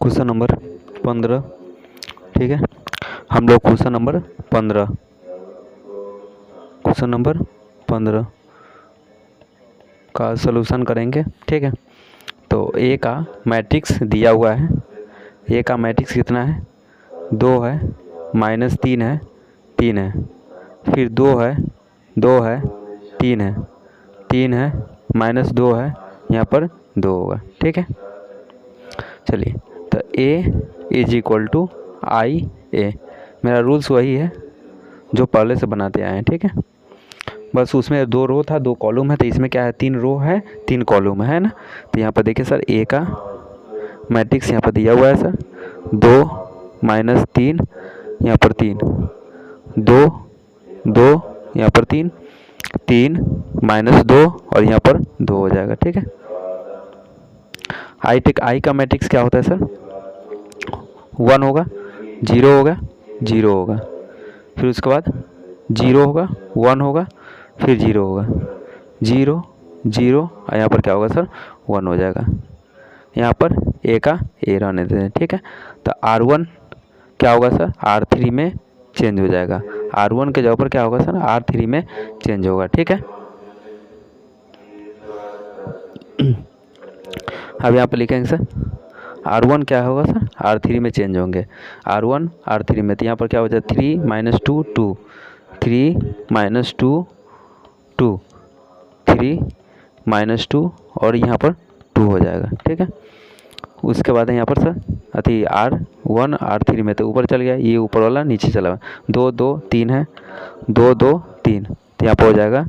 Question number 15। ठीक है, हम लोग क्वेश्चन नंबर 15 का सलूशन करेंगे। ठीक है, तो ए का मैट्रिक्स दिया हुआ है। ए का मैट्रिक्स कितना है? 2 है, -3 है, 3 है, फिर 2 है, 2 है, 3 है, 3 है, -2 है, यहाँ पर 2 होगा। ठीक है, चलिए, तो ए इज इक्वल टू आई ए। मेरा रूल्स वही है जो पहले से बनाते आए हैं। ठीक है, बस उसमें 2 रो था 2 कॉलम है, तो इसमें क्या है 3 रो है 3 कॉलम है ना। तो यहाँ पर देखिए सर, ए का मैट्रिक्स यहाँ पर दिया हुआ है सर, 2 -3, यहाँ पर 3, 2 2, यहाँ पर 3 3 -2 और यहाँ पर 2 हो जाएगा। ठीक है, आई का मैट्रिक्स क्या होता है सर? 1 होगा, 0 होगा, 0 होगा, फिर उसके बाद 0 होगा, 1 होगा, फिर 0 होगा, 0 0 और यहाँ पर क्या होगा सर? 1 हो जाएगा। यहाँ पर ए का ए रहने देते हैं। ठीक है, तो R1 क्या होगा सर? R3 में चेंज हो जाएगा। R1 के जगह पर क्या होगा सर? R3 में चेंज होगा। ठीक है, अब यहाँ पर लिखेंगे सर R1 क्या होगा सर? R3 में चेंज होंगे। R1 R3 में, तो यहाँ पर क्या हो जाएगा? 3 - 2 2, 3 - 2 2, 3 - 2 और यहाँ पर 2 हो जाएगा। ठीक है, उसके बाद यहाँ पर सर अति R1 R3 में, तो ऊपर चल गया, ये ऊपर वाला नीचे चला गया। 2 2 3 है, 2 2 3, तो यहाँ पर हो जाएगा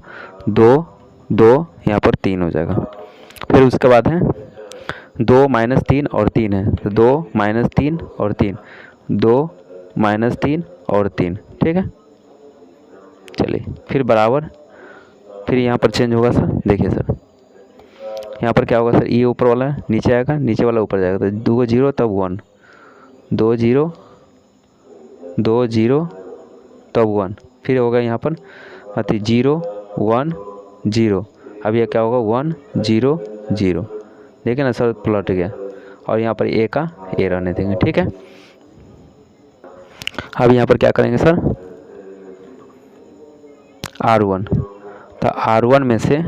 2 2, यहाँ पर 3 हो जाएगा। फिर उसके बाद है 2 - 3 और 3 है, तो 2 - 3 और 3, 2 - 3 और 3। ठीक है, चलिए, फिर बराबर, फिर यहाँ पर चेंज होगा सर। देखिए सर, यहाँ पर क्या होगा सर? ये ऊपर वाला नीचे आएगा, नीचे वाला ऊपर जाएगा, तो 2 0 तब 1, 2 0 2 0 तब 1, फिर होगा यहाँ पर अति 0 1 0। अब यह क्या होगा? 1 0 0। देखिए ना सर, पलट गया, और यहाँ पर ए का ए रहने देंगे। ठीक है, अब यहाँ पर क्या करेंगे सर? R1, तो R1 में से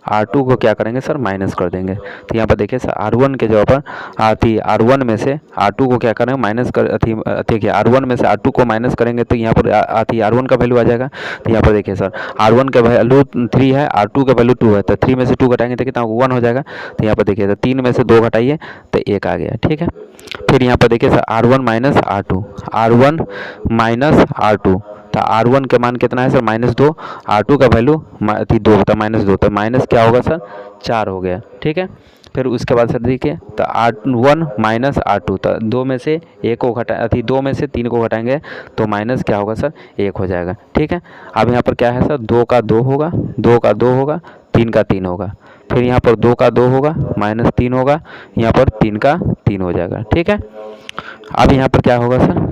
R2 को क्या करेंगे सर? माइनस कर देंगे। तो यहाँ पर देखिए सर, R1 के जगह पर आती R1 में से R2 को क्या करेंगे? माइनस कर देखिए, R1 में से R2 को माइनस करेंगे तो यहाँ पर आती R1 का वैल्यू आ जाएगा। तो यहाँ पर देखिए सर, R1 का वैल्यू 3 है, R2 का वैल्यू 2 है, तो 3 में से 2 घटाएंगे तो कितना? 1 हो जाएगा। तो यहाँ पर देखिए, तो 3 में से 2 घटाइए तो 1 आ गया। ठीक है, फिर यहाँ पर देखिए sir, R1 - R2, R1 - R2, तो R1 के मान कितना है सर? -2, R2 का वैल्यू 2 होता है, -2, तो माइनस क्या होगा सर? 4 हो गया। ठीक है, फिर उसके बाद सर देखिए, तो R1 - R2, तो 2 में से 1 को घटा 2 में से 3 को घटाएंगे तो माइनस क्या होगा सर? 1 हो जाएगा। ठीक है, अब यहाँ पर क्या है सर? 2 का 2 होगा, 2 का 2 होगा, 3 का 3 होगा, फिर यहाँ पर 2 का 2 होगा, -3 होगा, यहाँ पर 3 का 3 हो जाएगा। ठीक है, अब यहाँ पर क्या होगा सर?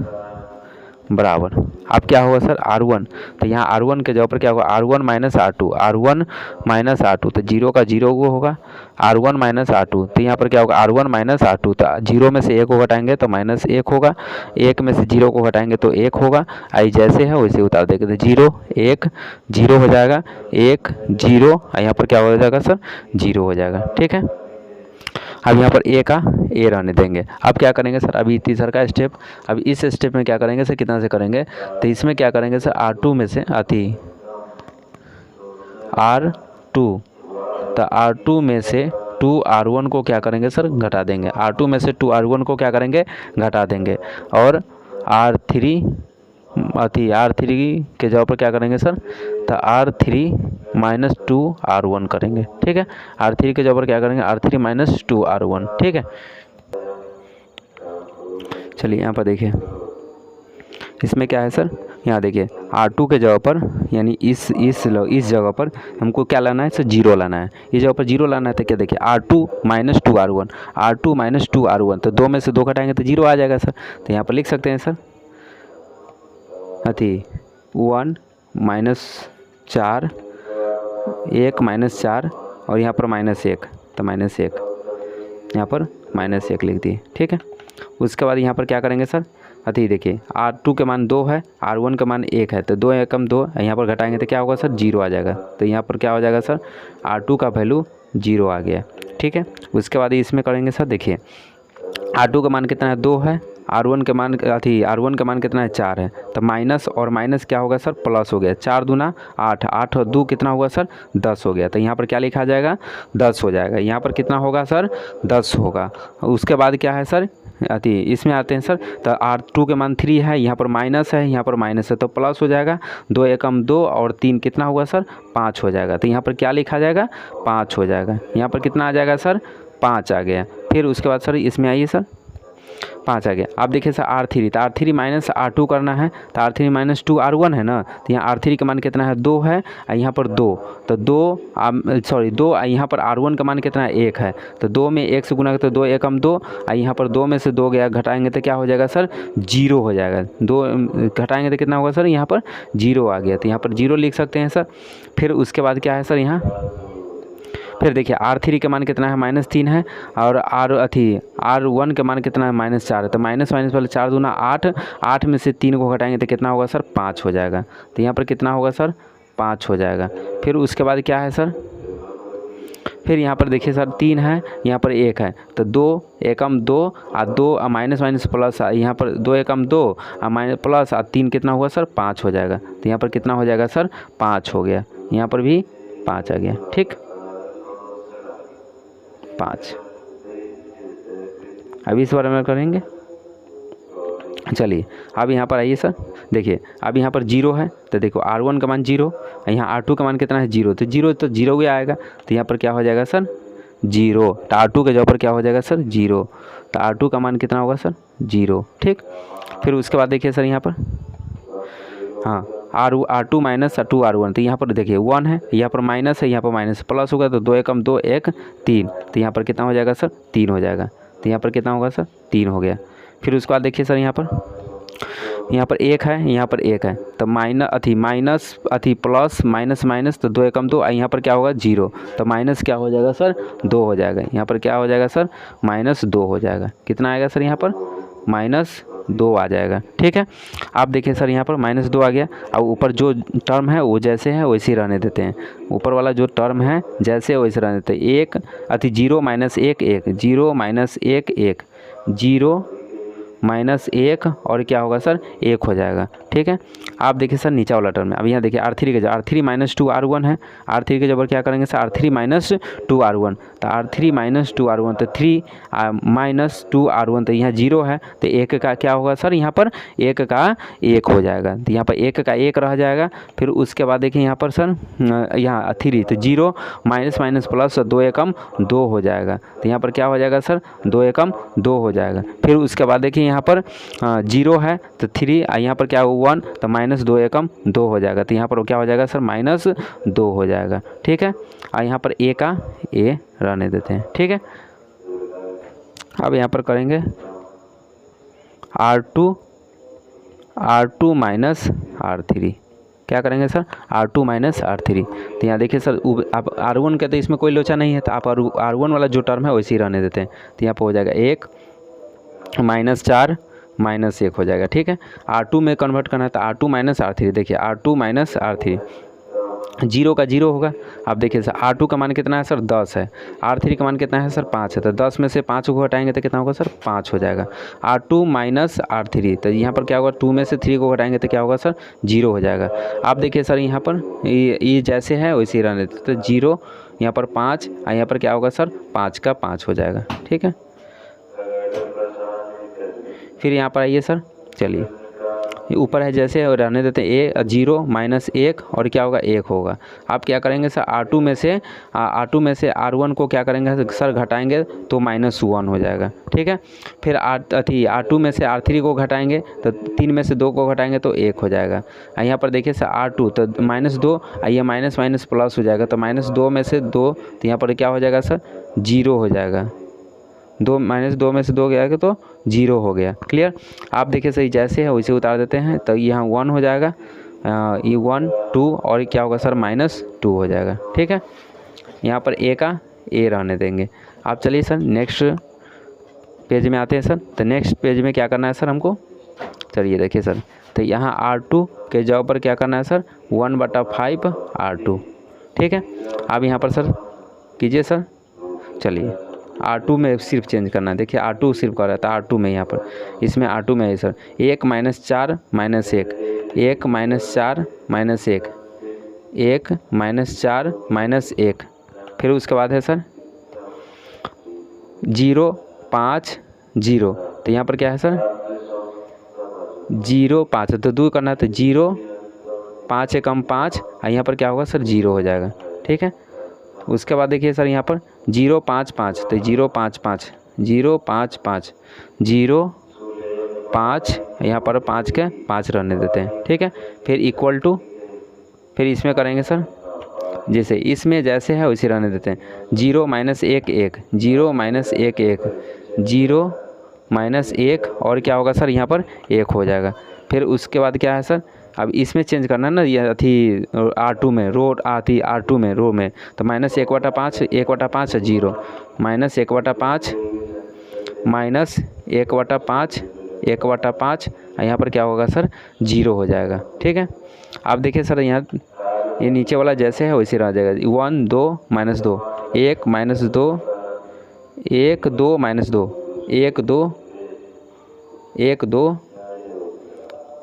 बराबर, अब क्या होगा सर? R1, तो यहाँ R1 के जगह पर क्या होगा? R1 - R2, R1 - R2, तो 0 का 0 वो होगा, R1 - R2, तो यहाँ पर क्या होगा? R1 - R2, तो 0 में से 1 को घटाएंगे तो -1 होगा, 1 में से 0 को घटाएंगे तो 1 होगा, आई जैसे है वैसे उतार देंगे, तो 0 1 0 हो जाएगा, 1 0 और यहाँ पर क्या हो जाएगा सर? 0 हो जाएगा। ठीक है, अब यहाँ पर ए का ए रहने देंगे। अब क्या करेंगे सर? अभी तीसरा का स्टेप, अब इस स्टेप में क्या करेंगे सर? कितना से करेंगे? तो इसमें क्या करेंगे सर? R2 में से आती R2, तो R2 में से 2 R1 को क्या करेंगे सर? घटा देंगे। R2 में से 2 R1 को क्या करेंगे? घटा देंगे, और R3 के जगह पर क्या करेंगे सर? तो R3 - 2 R1 करेंगे। ठीक है, R3 के जगह पर क्या करेंगे? R3 - 2 R1। ठीक है, चलिए यहाँ पर देखिए, इसमें क्या है सर? यहाँ देखिए, R2 के जगह पर, यानी इस जगह पर हमको क्या लाना है सर? 0 लाना है। इस जगह पर 0 लाना है, तो क्या देखिए, R2 - 2 R1, R2 - 2 R1, तो 2 में से 2 घटाएंगे तो 0 आ जाएगा सर। तो यहाँ पर लिख सकते हैं सर, 1 - 4, 1 - 4 और यहाँ पर -1, तो -1, यहाँ पर -1 लिख दिए। ठीक है, उसके बाद यहाँ पर क्या करेंगे सर, अति देखिए R2 के मान 2 है, R1 का मान 1 है, तो 2 एकम 2 यहाँ पर घटाएंगे तो क्या होगा सर, 0 आ जाएगा। तो यहाँ पर क्या हो जाएगा सर, R2 का वैल्यू 0 आ गया। ठीक है, उसके बाद इसमें करेंगे सर, देखिए R2 का मान कितना है, 2 है, R1 के मान R1 का मान कितना है, 4 है, तो माइनस और माइनस क्या होगा सर, प्लस हो गया। 4 दूना 8, 8 और 2 कितना हुआ सर, 10 हो गया। तो यहाँ पर क्या लिखा जाएगा, 10 हो जाएगा। यहाँ पर कितना होगा सर, 10 होगा। उसके बाद क्या है सर, इसमें आते हैं सर, तो R2 के मान 3 है, यहाँ पर माइनस है, यहाँ पर माइनस है, तो प्लस हो जाएगा। 2 एकम 2 और 3 कितना हुआ सर, 5 हो जाएगा। तो यहाँ पर क्या लिखा जाएगा, 5 हो जाएगा। यहाँ पर कितना आ जाएगा सर, 5 आ गया। फिर उसके बाद सर इसमें आइए सर, 5 आ गया। आप देखिए सर R3, तो R3 माइनस R2 करना है, तो R3 माइनस 2 R1 है ना, तो यहाँ R3 का मान कितना है, 2 है, यहाँ पर 2, तो 2 यहाँ पर R1 का मान कितना है, 1 है, तो 2 में 1 से गुना तो 2 एकम 2, यहाँ पर 2 में से 2 गया, घटाएंगे तो क्या हो जाएगा सर, 0 हो जाएगा। 2 घटाएंगे तो कितना होगा सर, यहाँ पर 0 आ गया, तो यहाँ पर 0 लिख सकते हैं सर। फिर उसके बाद क्या है सर, यहाँ फिर देखिए R3 के मान कितना है, -3 है, और R1 के मान कितना है, -4 है, तो माइनस माइनस वाले 4 दूना 8, 8 में से 3 को घटाएंगे तो कितना होगा सर, 5 हो जाएगा। तो यहाँ पर कितना होगा सर, 5 हो जाएगा। फिर उसके बाद क्या है सर, फिर यहाँ पर देखिए सर 3 है, यहाँ पर 1 है, तो 2 एकम 2 और 2 माइनस माइनस प्लस, यहाँ पर 2 एकम 2 और माइनस प्लस और 3 कितना हुआ सर, 5 हो जाएगा। तो यहाँ पर कितना हो जाएगा सर, 5 हो गया। यहाँ पर भी 5 आ गया। ठीक, 5। अभी इस बारे में करेंगे। चलिए अब यहाँ पर आइए सर, देखिए अब यहाँ पर 0 है, तो देखो R1 का मान 0, यहाँ R2 का मान कितना है, 0, तो 0 ही आएगा। तो यहाँ पर क्या हो जाएगा सर, 0, तो R2 के जगह पर क्या हो जाएगा सर, 0, तो R2 का मान कितना होगा सर, 0। ठीक, फिर उसके बाद देखिए सर यहाँ पर, हाँ R2 माइनस 2 R1, तो यहाँ पर देखिए 1 है, यहाँ पर माइनस है, यहाँ पर माइनस प्लस होगा, तो 2 एकम 2 1 3, तो यहाँ पर कितना हो जाएगा सर, 3 हो जाएगा। तो यहाँ पर कितना होगा सर, 3 हो गया। फिर उसके बाद देखिए सर यहाँ पर 1 है, यहाँ पर 1 है, तो माइनस प्लस माइनस माइनस, तो 2 एकम 2, यहाँ पर क्या होगा 0, तो माइनस क्या हो जाएगा सर, 2 हो जाएगा। यहाँ पर क्या हो जाएगा सर, -2 हो जाएगा। कितना आएगा सर, यहाँ पर -2 आ जाएगा। ठीक है, आप देखिए सर यहाँ पर -2 आ गया। अब ऊपर जो टर्म है वो जैसे है वैसे ही रहने देते हैं, ऊपर वाला जो टर्म है जैसे वैसे रहने देते हैं। 0 -1 1, 0 -1 1, 0 -1 और क्या होगा सर, 1 हो जाएगा। ठीक है, आप देखिए सर नीचे वाला टर्म है। अब यहाँ देखिए R3 के जगह R3 माइनस 2 R1 है, R3 के जगह क्या करेंगे सर, R3 माइनस 2 R1, तो R3 माइनस 2 R1, तो 3 माइनस 2 R1, तो यहाँ 0 है, तो 1 का क्या होगा सर, यहाँ पर 1 का 1 हो जाएगा, तो यहाँ पर 1 का 1 रह जाएगा। फिर उसके बाद देखिए यहाँ पर सर यहाँ 3, तो 0 माइनस माइनस प्लस 2 एकम 2 हो जाएगा, तो यहाँ पर क्या हो जाएगा सर, 2 एकम 2 हो जाएगा। फिर उसके बाद देखिए यहाँ पर 0 है, तो 3, यहाँ पर क्या होगा 1, तो -2 एकम 2 हो जाएगा, तो यहाँ पर क्या हो जाएगा सर, -2 हो जाएगा। ठीक है, और यहाँ पर a का a रहने देते हैं। ठीक है, अब यहाँ पर करेंगे R2 माइनस R3, क्या करेंगे सर, R2 माइनस R3। तो यहाँ देखिए सर आप R1 कहते हैं, इसमें कोई लोचा नहीं है, तो आप R1 वाला जो टर्म है वैसे ही रहने देते हैं। तो यहाँ पर हो जाएगा 1 -4 -1 हो जाएगा। ठीक है, R2 में कन्वर्ट करना है, तो R2 माइनस R3, देखिए R2 माइनस R3, 0 का 0 होगा। आप देखिए सर R2 का मान कितना है सर, 10 है, R3 का मान कितना है सर, 5 है, तो 10 में से 5 को घटाएंगे तो कितना होगा सर, 5 हो जाएगा। R2 माइनस R3, तो यहाँ पर क्या होगा, 2 में से 3 को घटाएंगे तो क्या होगा सर, 0 हो जाएगा। आप देखिए सर यहाँ पर ये जैसे है वैसे ही रहने देते, तो 0 यहाँ पर 5, यहाँ पर क्या होगा सर, 5 का 5 हो जाएगा। ठीक है, फिर यहाँ पर आइए सर, चलिए ऊपर है जैसे और रहने देते हैं 0 -1 और क्या होगा, 1 होगा। आप क्या करेंगे सर, R2 में से R1 को क्या करेंगे सर, घटाएंगे तो -1 हो जाएगा। ठीक है, फिर R2 में से R3 को घटाएंगे तो 3 में से 2 को घटाएंगे तो 1 हो जाएगा। यहाँ पर देखिए सर R2 तो -2, ये माइनस माइनस प्लस हो जाएगा, तो -2 में से 2, तो यहाँ पर क्या हो जाएगा सर, 0 हो जाएगा। -2 में से 2 गया तो 0 हो गया। क्लियर, आप देखिए सही जैसे है वैसे उतार देते हैं, तो यहाँ 1 हो जाएगा, ये 1 2 और क्या होगा सर, -2 हो जाएगा। ठीक है, यहाँ पर a का a रहने देंगे। आप चलिए सर नेक्स्ट पेज में आते हैं सर। तो नेक्स्ट पेज में क्या करना है सर हमको, चलिए देखिए सर, तो यहाँ R2 के जगह पर क्या करना है सर 1/5 R2, ठीक है। अब यहाँ पर सर कीजिए सर, चलिए R2 में सिर्फ चेंज करना है। देखिए R2 सिर्फ कर रहा था, R2 में यहाँ पर इसमें R2 में है सर 1 - 4 - 1, 1 - 4 - 1, 1 - 4 - 1, फिर उसके बाद है सर 0 5 0, तो यहाँ पर क्या है सर 0 5, तो दूर करना है तो 0 5 से कम 5, और यहाँ पर क्या होगा सर 0 हो जाएगा, ठीक है। उसके बाद देखिए सर यहाँ पर 0 5 5, तो 0 5 5 0 5 5 0 5, यहाँ पर 5 के 5 रहने देते हैं, ठीक है। फिर इक्वल टू, फिर इसमें करेंगे सर जैसे इसमें जैसे है वैसे रहने देते हैं। 0 - 1 1 0 - 1 1 0 - 1, और क्या होगा सर यहाँ पर 1 हो जाएगा। फिर उसके बाद क्या है सर, अब इसमें चेंज करना है ना, ये थी R2 में रो आती R2 में रो में, तो -1/5 1/5 0 -1/5 -1/5 1/5, यहाँ पर क्या होगा सर 0 हो जाएगा, ठीक है। अब देखिए सर यहाँ ये नीचे वाला जैसे है वैसे रह जाएगा। 1 2 -2 1 -2 1 2 -2 1 2 1 2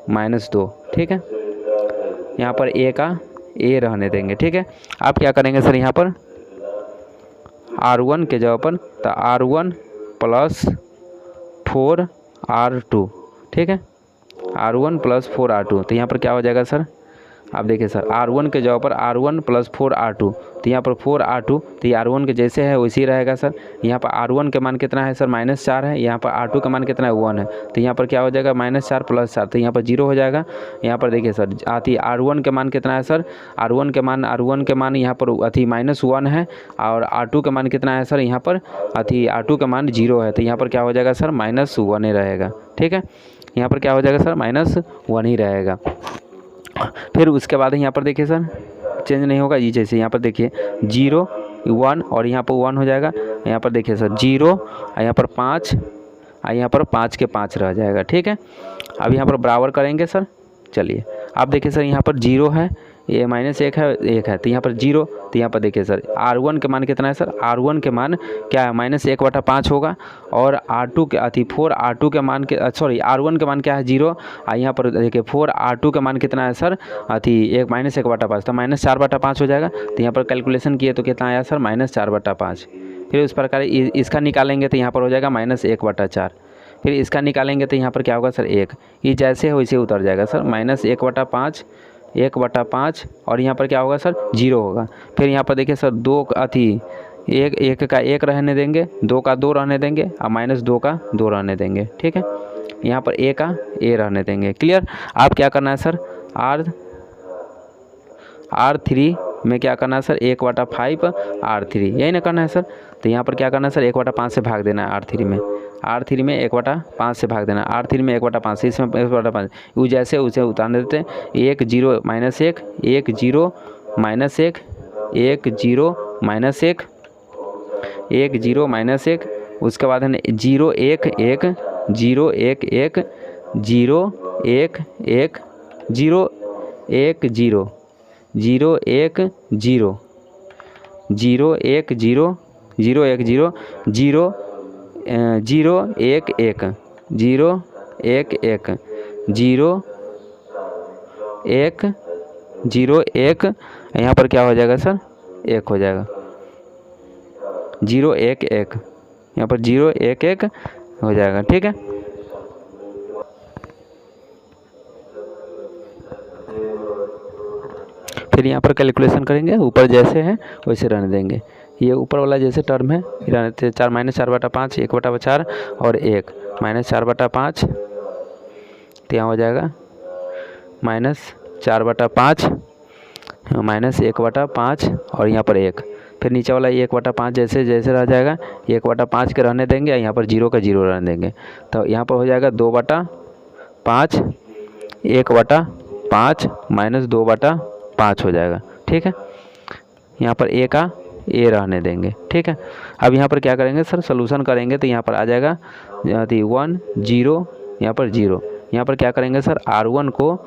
-2, ठीक है। यहाँ पर A का A रहने देंगे, ठीक है। अब क्या करेंगे सर यहाँ पर R1 के जगह पर, तो R1 + 4 R2, ठीक है। R1 + 4 R2, तो यहाँ पर क्या हो जाएगा सर, आप देखिए सर R1 के जगह पर R1 + 4 R2, तो यहाँ पर 4 R2, तो ये R1 के जैसे है वैसे ही रहेगा सर। यहाँ पर R1 के मान कितना है सर -4 है, यहाँ पर R2 का मान कितना है 1 है, तो यहाँ पर क्या हो जाएगा -4 + 4, तो यहाँ पर 0 हो जाएगा। यहाँ पर देखिए सर आती R1 के मान कितना है सर, R1 के मान यहाँ पर अथी -1 है, और R2 का मान कितना है सर, यहाँ पर अथी R2 का मान 0 है, तो यहाँ पर क्या हो जाएगा सर -1 ही रहेगा, ठीक है। यहाँ पर क्या हो जाएगा सर -1 ही रहेगा। फिर उसके बाद यहाँ पर देखिए सर चेंज नहीं होगा, ये जैसे यहाँ पर देखिए 0 1 और यहाँ पर 1 हो जाएगा। यहाँ पर देखिए सर 0 और यहाँ पर 5 और यहाँ पर 5 के 5 रह जाएगा, ठीक है। अब यहाँ पर बराबर करेंगे सर, चलिए आप देखिए सर यहाँ पर 0 है, ये -1 है 1 है, तो यहाँ पर 0, तो यहाँ पर देखिए सर R1 के मान कितना है सर, R1 के मान क्या है -1/5 होगा, और R2 के अथी 4 R2 के मान के सॉरी R1 के मान क्या है 0, और यहाँ पर देखिए 4 R2 के मान कितना है सर अथी -1/5, तो -4/5 हो जाएगा। तो यहाँ पर कैलकुलेशन किए तो कितना आया सर -4/5। फिर उस प्रकार इसका निकालेंगे तो यहाँ पर हो जाएगा -1/4। फिर इसका निकालेंगे तो यहाँ पर क्या होगा सर 1, ये जैसे है वैसे उतर जाएगा सर -1/5 1/5, और यहाँ पर क्या होगा सर 0 होगा। फिर यहाँ पर देखिए सर 2 अथी 1 का 1 रहने देंगे, 2 का 2 रहने देंगे, और -2 का 2 रहने देंगे, ठीक है। यहाँ पर A का A रहने देंगे, क्लियर। आप क्या करना है सर R3 में क्या करना है सर 1/5 R3, यही ना करना है सर। तो यहाँ पर क्या करना है सर 1/5 से भाग देना है R3 में 1/5 से भाग देना, R3 में 1/5, इसमें 1/5, वो जैसे उसे उतारने देते हैं। 1 0 -1 1 0 -1 1 0 -1 1 0 -1, उसके बाद है 0 1 1 0 1 1 0 1 1 0 1 0 0 1 0 0 1 0 0 1 0 0 0 1 1 0 1 1 0 1 0 1, यहाँ पर क्या हो जाएगा सर 1 हो जाएगा, 0 1 1, यहाँ पर 0 1 1 हो जाएगा, ठीक है। फिर यहाँ पर कैलकुलेशन करेंगे, ऊपर जैसे है वैसे रहने देंगे। ये ऊपर वाला जैसे टर्म है रहने देते 4 -4/5 1/4 और 1 -4/5, तो यहाँ हो जाएगा -4/5 -1/5 और यहाँ पर 1। फिर नीचे वाला 1/5 जैसे जैसे रह जाएगा, 1/5 के रहने देंगे, यहाँ पर 0 का 0 रहने देंगे, तो यहाँ पर हो जाएगा 2/5 1/5 -2/5 हो जाएगा, ठीक है। यहाँ पर A का ए रहने देंगे। ठीक है, अब यहाँ पर क्या करेंगे सर, सोल्यूशन करेंगे तो यहाँ पर आ जाएगा 1 0, यहाँ पर 0। यहाँ पर क्या करेंगे सर, R1 को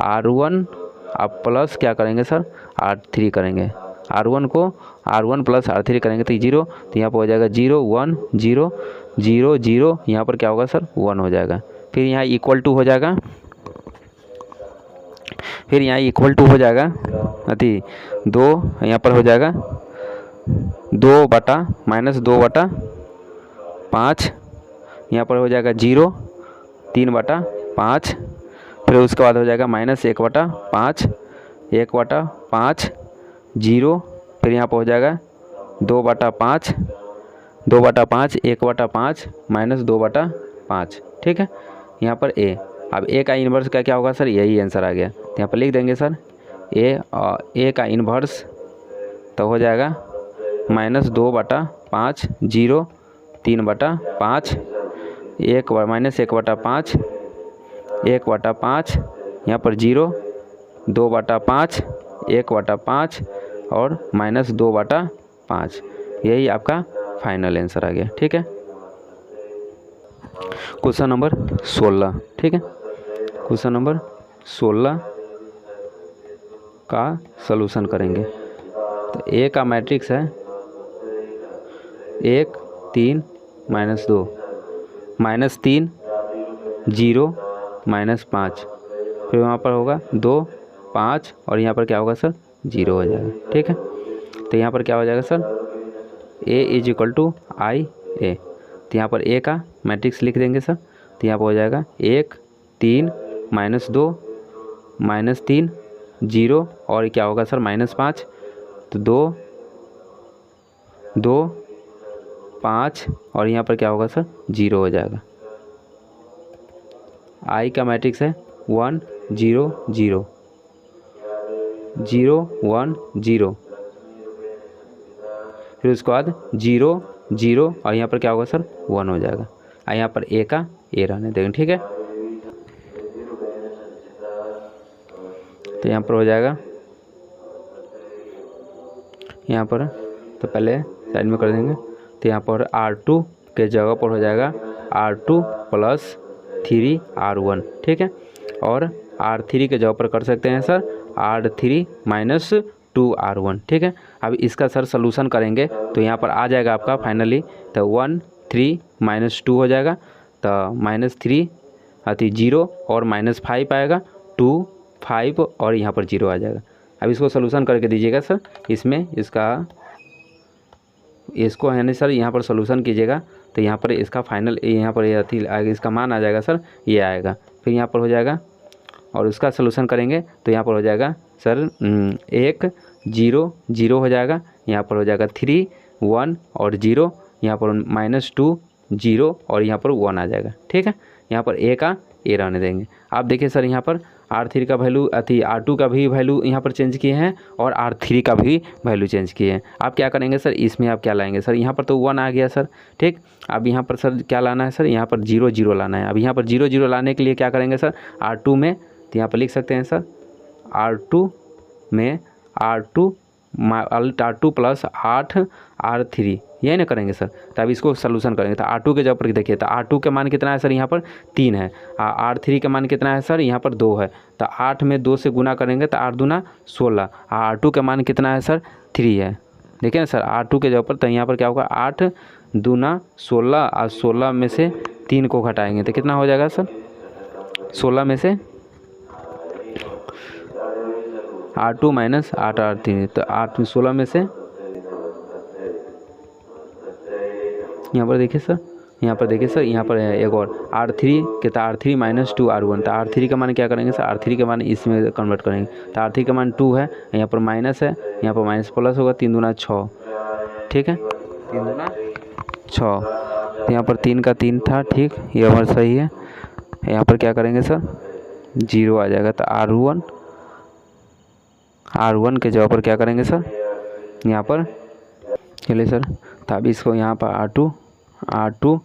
R1 आप प्लस क्या करेंगे सर, R3 करेंगे। R1 को R1 प्लस R3 करेंगे तो 0, तो यहाँ पर हो जाएगा 0 1 0 0 0, यहाँ पर क्या होगा सर, 1 हो जाएगा। फिर यहाँ इक्वल टू हो जाएगा, फिर यहाँ इक्वल टू हो जाएगा 2, यहाँ पर हो जाएगा 2/-5, यहाँ पर हो जाएगा 0 3/5, फिर उसके बाद हो जाएगा -1/5 1/5 0, फिर यहाँ पर हो जाएगा 2/5 2/5 1/5 -2/5। ठीक है, यहाँ पर ए, अब ए का इन्वर्स का क्या होगा सर, यही आंसर आ गया, तो यहाँ पर लिख देंगे सर ए का इन्वर्स तो हो जाएगा -2/5 0 3/5 -1/5 1/5, यहाँ पर 0 2/5 1/5 और -2/5, यही आपका फाइनल आंसर आ गया। ठीक है, क्वेश्चन नंबर 16। ठीक है, क्वेश्चन नंबर 16 का सलूशन करेंगे। तो ए का मैट्रिक्स है 1 3 -2 -3 0 -5, फिर वहाँ पर होगा 2 5 और यहाँ पर क्या होगा सर, 0 हो जाएगा। ठीक है, तो यहाँ पर क्या हो जाएगा सर, A = I A, तो यहाँ पर ए का मैट्रिक्स लिख देंगे सर, तो यहाँ पर हो जाएगा 1 3 -2 -3 0 और क्या होगा सर, -5, तो 2 2 5 और यहाँ पर क्या होगा सर, 0 हो जाएगा। आई का मैट्रिक्स है 1 0 0 0 1 0, फिर उसके बाद 0 0 और यहाँ पर क्या होगा सर, 1 हो जाएगा। और यहाँ पर ए का ए रहने देंगे। ठीक है, तो यहाँ पर हो जाएगा, यहाँ पर तो पहले साइड में कर देंगे, तो यहाँ पर R2 के जगह पर हो जाएगा R2 + 3 R1। ठीक है, और R3 के जगह पर कर सकते हैं सर R3 - 2 R1। ठीक है, अब इसका सर सलूशन करेंगे तो यहाँ पर आ जाएगा आपका फाइनली, तो 1 3 -2 हो जाएगा, तो -3 0 और -5 आएगा, 2 5 और यहाँ पर 0 आ जाएगा। अब इसको सलूशन करके दीजिएगा सर, इसमें इसको है ना सर, यहाँ पर सलूशन कीजिएगा तो यहाँ पर इसका फाइनल यहाँ पर इसका मान आ जाएगा सर, ये आएगा। फिर यहाँ पर हो जाएगा और उसका सलूशन करेंगे तो यहाँ पर हो जाएगा सर 1 0 0 हो जाएगा, यहाँ पर हो जाएगा 3 1 और 0, यहाँ पर -2 0 और यहाँ पर 1 आ जाएगा। ठीक है, यहाँ पर ए का ए रहने देंगे। आप देखिए सर, यहाँ पर R3 का वैल्यू R2 का भी वैल्यू यहाँ पर चेंज किए हैं और R3 का भी वैल्यू चेंज किए हैं। आप क्या करेंगे सर, इसमें आप क्या लाएंगे सर, यहाँ पर तो 1 आ गया सर। ठीक, अब यहाँ पर सर क्या लाना है सर, यहाँ पर 0 0 लाना है। अब यहाँ पर 0 0 लाने के लिए क्या करेंगे सर, R2 में, तो यहाँ पर लिख सकते हैं सर R2 में R2 + 8 R3, यही ना करेंगे सर। तो अब इसको सलूशन करेंगे तो R2 के जगह पर देखिए, तो R2 के मान कितना है सर, यहाँ पर 3 है। R3 का मान कितना है सर, यहाँ पर 2 है, तो 8 में 2 से गुना करेंगे तो 8 दूना 16। R2 का मान कितना है सर, 3 है। देखिए ना सर, R2 के जगह पर, तो यहाँ पर क्या होगा 8 दूना 16 और 16 में से 3 को घटाएंगे तो कितना हो जाएगा सर, 16 में से R2 - 8 R3, तो 8 में 16 में से, यहाँ पर देखिए सर, यहाँ पर देखिए सर, यहाँ पर एक और R3 के, तो R3 - 2 R1, तो R3 का मान क्या करेंगे सर, R3 का मान इसमें कन्वर्ट करेंगे, तो R3 का मान 2 है, यहाँ पर माइनस है, यहाँ पर माइनस प्लस होगा, 3 दूना 6। ठीक है, 3 दूना 6, तो यहाँ पर 3 का 3 था। ठीक, ये हमारा सही है। यहाँ पर क्या करेंगे सर, 0 आ जाएगा, तो R1 के जगह पर क्या करेंगे सर, यहाँ पर चलिए सर, तो अब इसको यहाँ पर R2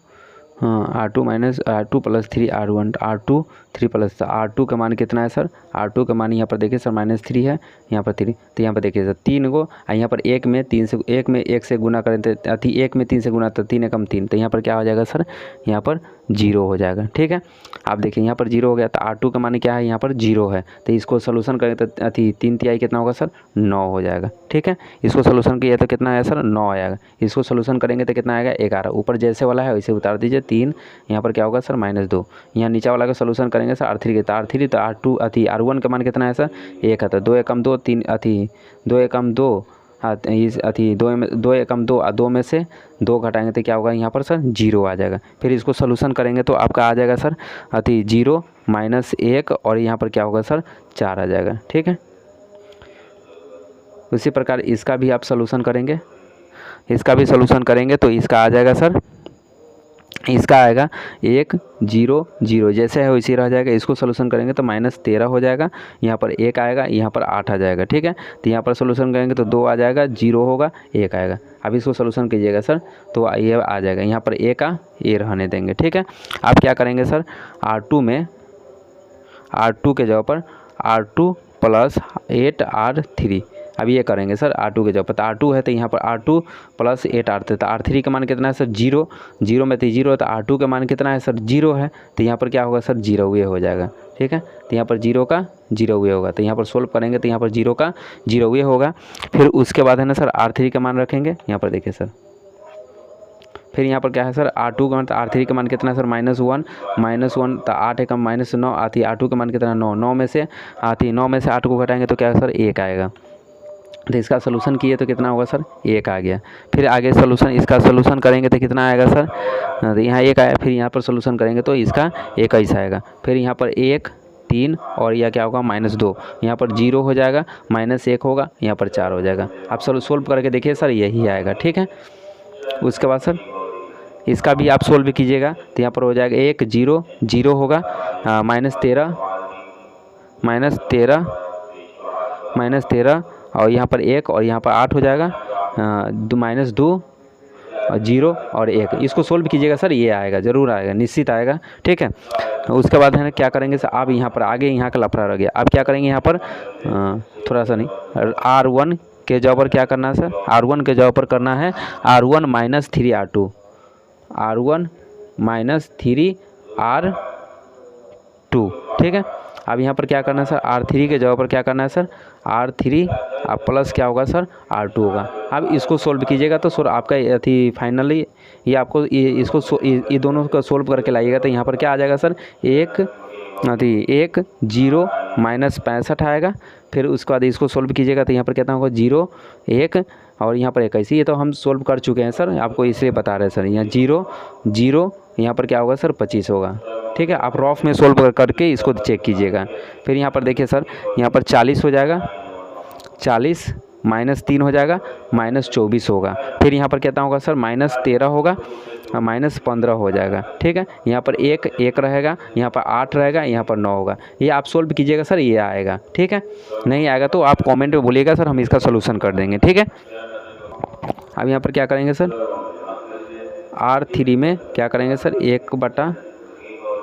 हाँ R2 minus R2 plus 3R1, R2 3 plus R2 का मान कितना है सर, R2 का मान यहाँ पर देखिए सर -3 है, यहाँ पर 3, तो यहाँ पर देखिए सर 3 को यहाँ पर 1 में 3 से 1 से गुना करें तो 1 में 3 से गुना तो 3 एकम 3, तो यहाँ पर क्या हो जाएगा सर, यहाँ पर 0 हो जाएगा। ठीक है, आप देखिए यहाँ पर 0 हो गया, तो R2 का मान क्या है, यहाँ पर 0 है, तो इसको सोल्यूशन करें तो 3 कितना होगा सर, 9 हो जाएगा। ठीक है, इसको सोल्यूशन किया तो कितना आया सर, 9 आएगा। इसको सोल्यूशन करेंगे तो कितना आएगा, 11। ऊपर जैसे वाला है वैसे उतार दीजिए, 3 यहाँ पर क्या होगा सर, -2। यहाँ नीचे वाला का सोल्यूशन करेंगे सर R3 के, तो R3 तो R2 R1 का मान कितना है सर, 1 है, तो 2 एकम 2 3 2 एकम 2 2 एकम 2 2 में से 2 घटाएंगे तो क्या होगा, यहाँ पर सर 0 आ जाएगा। फिर इसको सोल्यूशन करेंगे तो आपका आ जाएगा सर 0 -1 और यहाँ पर क्या होगा सर, 4 आ जाएगा। ठीक है, उसी प्रकार इसका भी आप सोल्यूशन करेंगे, इसका भी सोल्यूशन करेंगे तो इसका आ जाएगा सर, इसका आएगा 1 0 0, जैसे है वैसे रह जाएगा। इसको सोल्यूशन करेंगे तो -13 हो जाएगा, यहाँ पर 1 आएगा, यहाँ पर 8 आ जाएगा। ठीक है, तो यहाँ पर सोल्यूशन करेंगे तो 2 आ जाएगा, 0 होगा, 1 आएगा। अब इसको सोल्यूशन कीजिएगा सर तो ये आ जाएगा, यहाँ पर a का a रहने देंगे। ठीक है, आप क्या करेंगे सर, R2 में R2 के जगह पर R2 प्लस 8R3, अब ये करेंगे सर R2 के जगह पर, तो R2 है तो यहाँ पर R2 प्लस 8R3, तो R3 का मान कितना है सर, 0 0 में तो 0 है, तो R2 का मान कितना है सर, 0 है, तो यहाँ पर क्या होगा सर, 0 ये हो जाएगा। ठीक है, तो यहाँ पर 0 का 0 ये होगा, तो यहाँ पर सोल्व करेंगे तो यहाँ पर 0 का 0 ये होगा। फिर उसके बाद है ना सर R3 का मान रखेंगे, यहाँ पर देखिए सर, फिर यहाँ पर क्या है सर, R2 का मान, तो R3 का मान कितना है सर, -1 तो 8 एकम -9 आती है, R2 का मान कितना, 9 9 में से आती, 9 में से 8 को घटाएंगे तो क्या है सर, 1 आएगा। तो इसका सोल्यूशन किए तो कितना होगा सर, 1 आ गया। फिर आगे सोल्यूशन, इसका सोल्यूशन करेंगे तो कितना आएगा सर, तो यहाँ 1 आया, फिर यहाँ पर सोल्यूशन करेंगे तो इसका 21 आएगा। फिर यहाँ पर 1 3 और यह क्या होगा, -2, यहाँ पर 0 हो जाएगा, -1 होगा, यहाँ पर 4 हो जाएगा। आप सोल्व करके देखिए सर, यही आएगा। ठीक है, उसके बाद सर इसका भी आप सोल्व कीजिएगा तो यहाँ पर हो जाएगा 1 0 0 होगा, -13 और यहाँ पर 1 और यहाँ पर 8 हो जाएगा, -2 और 0 और 1। इसको सोल्व कीजिएगा सर, ये आएगा, ज़रूर आएगा, निश्चित आएगा। ठीक है, उसके बाद है ना क्या करेंगे सर, आप यहाँ पर आगे यहाँ का लफड़ा रह गया, आप क्या करेंगे यहाँ पर थोड़ा सा नहीं, R1 के जगह पर क्या करना है सर, R1 के जगह पर करना है R1 - 3R2, R1 - 3R2। ठीक है, अब यहाँ पर क्या करना है सर, R3 के जगह पर क्या करना है सर, R3 प्लस क्या होगा सर, R2 होगा। अब इसको सोल्व कीजिएगा तो सर आपका फाइनली ये आपको ये दोनों को सोल्व करके लाइएगा तो यहाँ पर क्या आ जाएगा सर, 1 0 -65 आएगा। फिर उसके बाद इसको सोल्व कीजिएगा तो यहाँ पर कितना होगा, 0 1 और यहाँ पर 21। ये तो हम सोल्व कर चुके हैं सर, आपको इसलिए बता रहे हैं सर। यहाँ 0 0 यहाँ पर क्या होगा सर, 25 होगा। ठीक है, आप रफ में सोल्व करके इसको चेक कीजिएगा। फिर यहाँ पर देखिए सर, यहाँ पर 40 हो जाएगा, 40 -3 हो जाएगा, -24 होगा। फिर यहाँ पर कितना होगा सर, -13 होगा, -15 हो जाएगा। ठीक है, यहाँ पर 1 रहेगा, यहाँ पर 8 रहेगा, यहाँ पर 9 होगा। ये आप सोल्व कीजिएगा सर, ये आएगा। ठीक है, नहीं आएगा तो आप कमेंट में बोलिएगा सर, हम इसका सोल्यूशन कर देंगे। ठीक है, अब यहाँ पर क्या करेंगे सर, R3 में क्या करेंगे सर,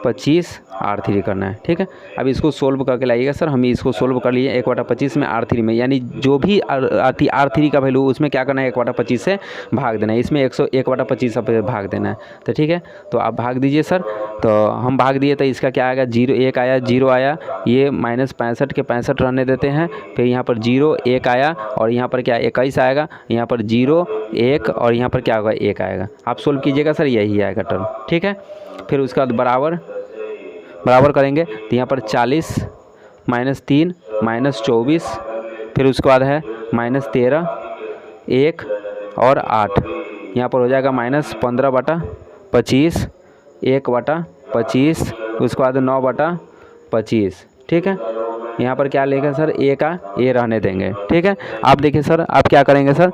1/25 R3 करना है। ठीक है, अब इसको सोल्व करके लाइएगा सर, हम इसको सोल्व कर लिए 1/25 में R3 में, यानी जो भी R3 का वैल्यू उसमें क्या करना है, 1/25 से भाग देना है, इसमें 1/25 भाग देना है। तो ठीक है, तो आप भाग दीजिए सर। तो हम भाग दिए तो इसका क्या आएगा, 0 1 आया, 0 आया, ये -65 के 65 रहने देते हैं। फिर यहाँ पर 0 1 आया और यहाँ पर क्या 21 आएगा, यहाँ पर 0 1 और यहाँ पर क्या होगा, 1 आएगा। आप सोल्व कीजिएगा सर, यही आएगा टर्म। ठीक है, फिर उसके बाद बराबर करेंगे तो यहाँ पर 40 -3 -24, फिर उसके बाद है -13 1 और 8, यहाँ पर हो जाएगा -15/25 1/25, उसके बाद 9/25। ठीक है, यहाँ पर क्या लेंगे सर, A का A रहने देंगे। ठीक है, आप देखिए सर, आप क्या करेंगे सर,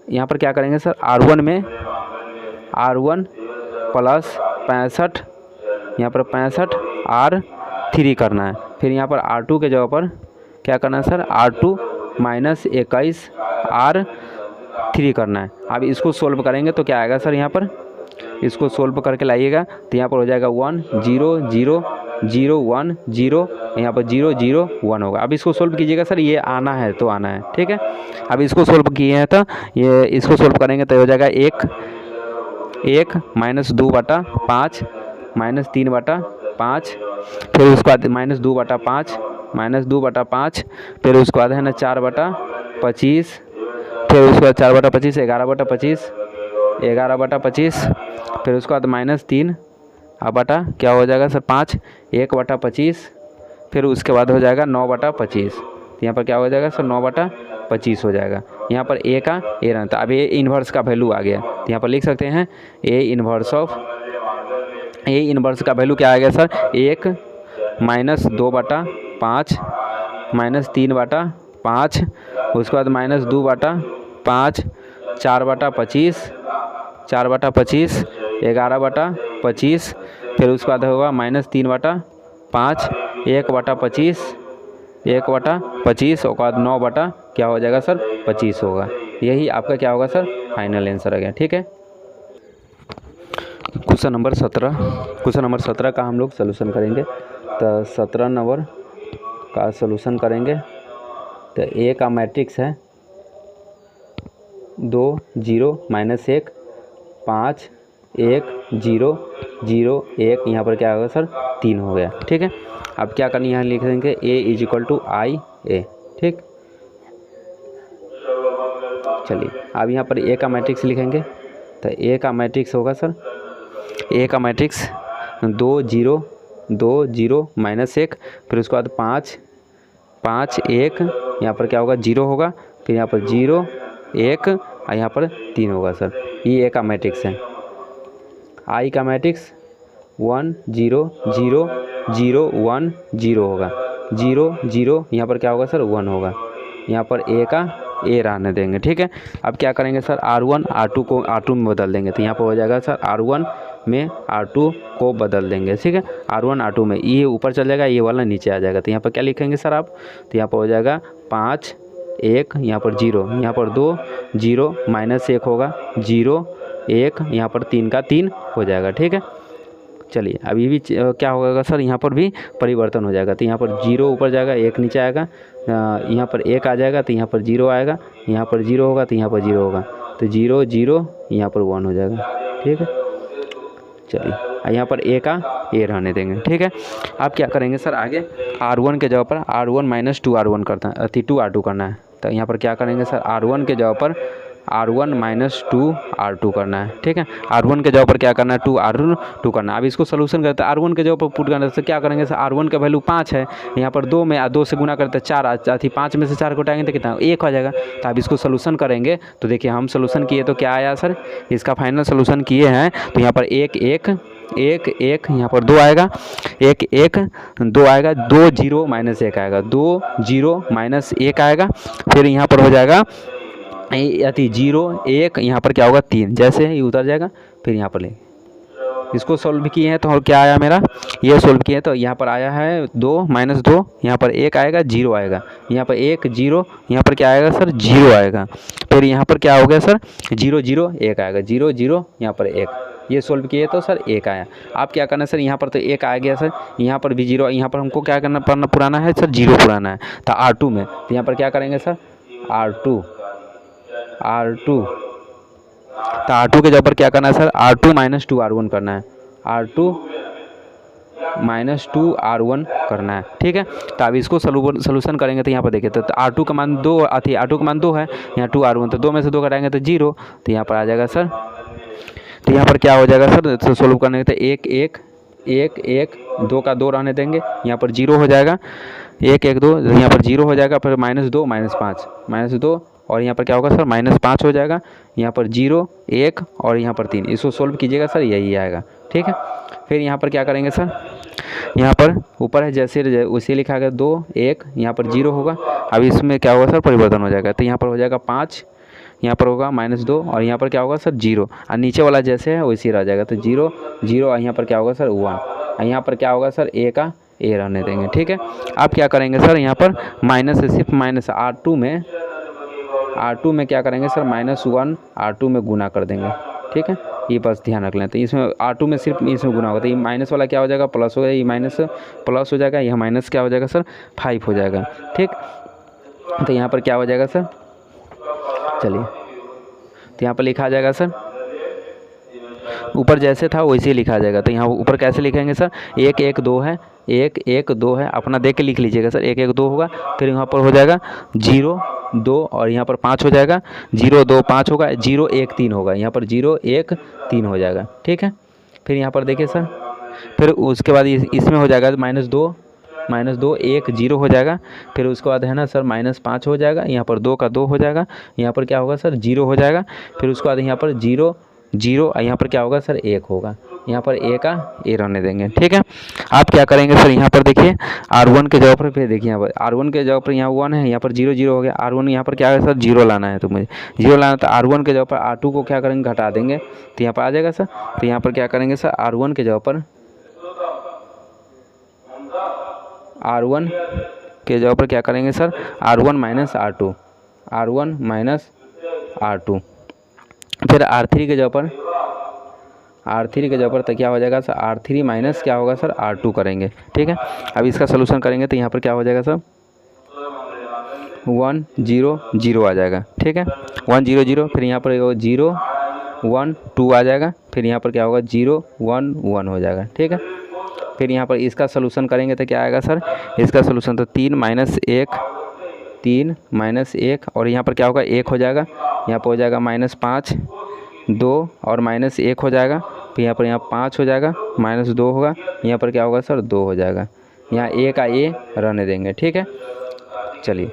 यहाँ पर क्या करेंगे सर, R1 में R1 प्लस 65, यहाँ पर 65 R3 करना है। फिर यहाँ पर R2 के जगह पर क्या करना है सर, R2 - 21 R3 करना है। अब इसको सोल्व करेंगे तो क्या आएगा सर, यहाँ पर इसको सोल्व करके लाइएगा तो यहाँ पर हो जाएगा 1 0 0 0 1 0, यहाँ पर 0 0 1 होगा। अब इसको सोल्व कीजिएगा सर, ये आना है तो आना है, ठीक है। अब इसको सोल्व किए हैं तो ये इसको सोल्व करेंगे तो हो जाएगा 1 1 -2/5 -3/5, फिर उसके बाद -2/5 -2/5, फिर उसके बाद है ना 4/25, फिर उसके बाद 4/25 11/25 11/25, फिर उसके बाद -3 बटा क्या हो जाएगा सर 5 1/25, फिर उसके बाद हो जाएगा 9/25। यहाँ पर क्या हो जाएगा सर 9/25 हो जाएगा। यहाँ पर ए का ए रहता, अब ए इन्वर्स का वैल्यू आ गया तो यहाँ पर लिख सकते हैं ए इन्वर्स का वैल्यू क्या आ गया सर 1 -2/5 -3/5, उसके बाद -2/5 4/25 4/25 11/25, फिर उसके बाद होगा -3/5 1/25 1/25 और बाद 9 क्या हो जाएगा सर 25 होगा। यही आपका क्या होगा सर फाइनल आंसर आ गया, ठीक है। क्वेश्चन नंबर 17 का हम लोग सलूशन करेंगे। तो 17 नंबर का सलूशन करेंगे तो ए का मैट्रिक्स है 2 0 -1 5 1 0 0 1, यहाँ पर क्या होगा सर 3 हो गया, ठीक है। अब क्या करनी है, यहाँ लिख देंगे a = I A, ठीक। चलिए अब यहाँ पर ए का मैट्रिक्स लिखेंगे तो ए का मैट्रिक्स होगा सर, ए का मैट्रिक्स 2 0 2 0 -1, फिर उसके बाद 5 5 1, यहाँ पर क्या होगा 0 होगा, फिर यहाँ पर 0 1 और यहाँ पर 3 होगा सर। ये ए का मैट्रिक्स है। आई का मैट्रिक्स 1 0 0 0 1 0 होगा, 0 0 यहाँ पर क्या होगा सर 1 होगा। यहाँ पर ए का ए रहने देंगे, ठीक है। अब क्या करेंगे सर R1 R2 को R2 में बदल देंगे तो यहाँ पर हो जाएगा सर R1 में R2 को बदल देंगे, ठीक है। R1 R2 में ये ऊपर चल जाएगा, ये वाला नीचे आ जाएगा तो यहाँ पर क्या लिखेंगे सर आप, तो यहाँ पर हो जाएगा 5 1, यहाँ पर 0, यहाँ पर 2 0 -1 होगा 0 1, यहाँ पर 3 का 3 हो जाएगा, ठीक है। चलिए अब ये भी क्या होगा सर, यहाँ पर भी परिवर्तन हो जाएगा तो यहाँ पर 0 ऊपर जाएगा 1 नीचे आएगा, यहाँ पर 1 आ जाएगा तो यहाँ पर 0 आएगा, यहाँ पर 0 होगा तो यहाँ पर 0 होगा तो 0 0 यहाँ पर 1 हो जाएगा, ठीक है। चलिए यहाँ पर ए का ए रहने देंगे, ठीक है। आप क्या करेंगे सर आगे R1 के जगह पर R1 - 2R1 करना है, 2R2 करना है तो यहाँ पर क्या करेंगे सर R1 के जगह पर R1 - 2R2 करना है, ठीक है। R1 के जगह पर क्या करना है 2R2 करना है। अब इसको सोल्यूशन करते हैं, R1 के जगह पर पुट करना है तो क्या करेंगे सर R1 का वैल्यू 5 है, यहाँ पर 2 में 2 से गुना करते हैं 4 5 में से 4 को उठाएंगे तो कितना 1 हो जाएगा। तो अब इसको सोल्यूशन करेंगे तो देखिए हम सोल्यूशन किए तो क्या आया सर, इसका फाइनल सोल्यूशन किए हैं तो यहाँ पर 1 1 1 1, यहाँ पर 2 आएगा 1 1 2 आएगा, 2 0 -1 आएगा, 2 0 -1 आएगा, फिर यहाँ पर हो जाएगा 0 1, यहाँ पर क्या होगा 3, जैसे ही उतर जाएगा फिर यहाँ पर ले इसको सोल्व किए हैं तो और क्या आया मेरा, ये सोल्व किए तो यहाँ पर आया है 2 -2, यहाँ पर 1 आएगा 0 आएगा, यहाँ पर 1 0, यहाँ पर क्या आएगा सर 0 आएगा, फिर यहाँ पर क्या हो गया सर 0 0 1 आएगा, 0 0 यहाँ पर 1, ये सोल्व किए तो सर 1 आया। आप क्या करना सर, यहाँ पर तो 1 आ गया सर, यहाँ पर भी 0, यहाँ पर हमको क्या करना पुराना है सर 0 पुराना है तो R2 में, तो यहाँ पर क्या करेंगे सर R2 तो R2 के जगह पर क्या करना है सर R2 - 2R1 करना है, R2 - 2R1 करना है, ठीक है। तो अब इसको सोल्यूशन करेंगे तो यहाँ पर देखिए तो R2 का मान 2 R2 का मान 2 है, यहाँ 2R1 तो 2 में से 2 घटाएंगे तो 0, तो यहाँ पर आ जाएगा सर, तो यहाँ पर क्या हो जाएगा सर तो सोल्व करने के तो 1 1 1 1 2 का 2 रहने देंगे, यहाँ पर 0 हो जाएगा 1 1 2, यहाँ पर 0 हो जाएगा, फिर -2 -5 -2 और यहाँ पर क्या होगा सर -5 हो जाएगा, यहाँ पर 0 1 और यहाँ पर 3, इसको सोल्व कीजिएगा सर यही आएगा, ठीक है। फिर यहाँ पर क्या करेंगे सर, यहाँ पर ऊपर है जैसे उसे लिखा गया 2 1, यहाँ पर 0 होगा, अब इसमें क्या होगा सर परिवर्तन हो जाएगा तो यहाँ पर हो जाएगा 5, यहाँ पर होगा -2 और यहाँ पर क्या होगा सर 0 और नीचे वाला जैसे है वैसे रह जाएगा तो 0 0 और यहाँ पर क्या होगा सर 1 और यहाँ पर क्या होगा सर ए का ए रहने देंगे, ठीक है। आप क्या करेंगे सर यहाँ पर माइनस से सिर्फ R2 में क्या करेंगे सर -1 R2 में गुना कर देंगे, ठीक है। ये बस ध्यान रख लें। तो इसमें R2 में सिर्फ इसमें गुना होगा, तो ये माइनस वाला क्या हो जाएगा, प्लस हो जाएगा, ये माइनस प्लस हो जाएगा, यह माइनस क्या हो जाएगा सर, 5 हो जाएगा। ठीक, तो यहाँ पर क्या हो जाएगा सर, चलिए तो यहाँ पर लिखा आ जाएगा सर, ऊपर जैसे था वैसे ही लिखा जाएगा। तो यहाँ ऊपर कैसे लिखेंगे सर, 1 1 2 है, 1 1 2 है, अपना देख के लिख लीजिएगा सर, 1 1 2 होगा, फिर यहाँ पर हो जाएगा 0 2 और यहाँ पर 5 हो जाएगा, 0 2 5 होगा, 0 1 3 होगा, यहाँ पर 0 1 3 हो जाएगा। ठीक है, फिर यहाँ पर देखिए सर, फिर उसके बाद इसमें हो जाएगा -2 1 0 हो जाएगा, फिर उसके बाद है ना सर -5 हो जाएगा, यहाँ पर 2 का 2 हो जाएगा, यहाँ पर क्या होगा सर 0 हो जाएगा, फिर उसके बाद यहाँ पर 0 0 यहाँ पर क्या होगा सर 1 होगा, यहाँ पर ए का ए रहने देंगे। ठीक है, आप क्या करेंगे सर, यहाँ पर देखिए R1 के जगह पर, फिर देखिए यहाँ पर R1 के जगह पर यहाँ 1 है, यहाँ पर 0 0 हो गया, R1 यहाँ पर क्या है सर 0 लाना है, तो मुझे 0 लाना, तो R1 के जगह पर R2 को क्या करेंगे, घटा देंगे, तो यहाँ पर आ जाएगा सर। तो यहाँ पर क्या करेंगे सर, R1 के जगह पर क्या करेंगे sir, R1 minus R2, R1 minus R2, फिर R3 के जगह पर तो क्या हो जाएगा सर, R3 माइनस क्या होगा सर, R2 करेंगे। ठीक है, अब इसका सलूशन करेंगे तो यहाँ पर क्या हो जाएगा सर, 1 0 0 आ जाएगा। ठीक है, 1 0 0, फिर यहाँ पर 0 1 2 आ जाएगा, फिर यहाँ पर क्या होगा 0 1 1 हो जाएगा। ठीक है, फिर यहाँ पर इसका सलूशन करेंगे तो क्या आएगा सर, इसका सलूशन तो 3 माइनस 1 और यहाँ पर क्या होगा 1 हो जाएगा, यहाँ पर हो जाएगा -5 2 और -1 हो जाएगा, फिर यहाँ पर 5 हो जाएगा, -2 होगा, यहाँ पर क्या होगा सर 2 हो जाएगा, यहाँ ए का ए रहने देंगे। ठीक है, चलिए।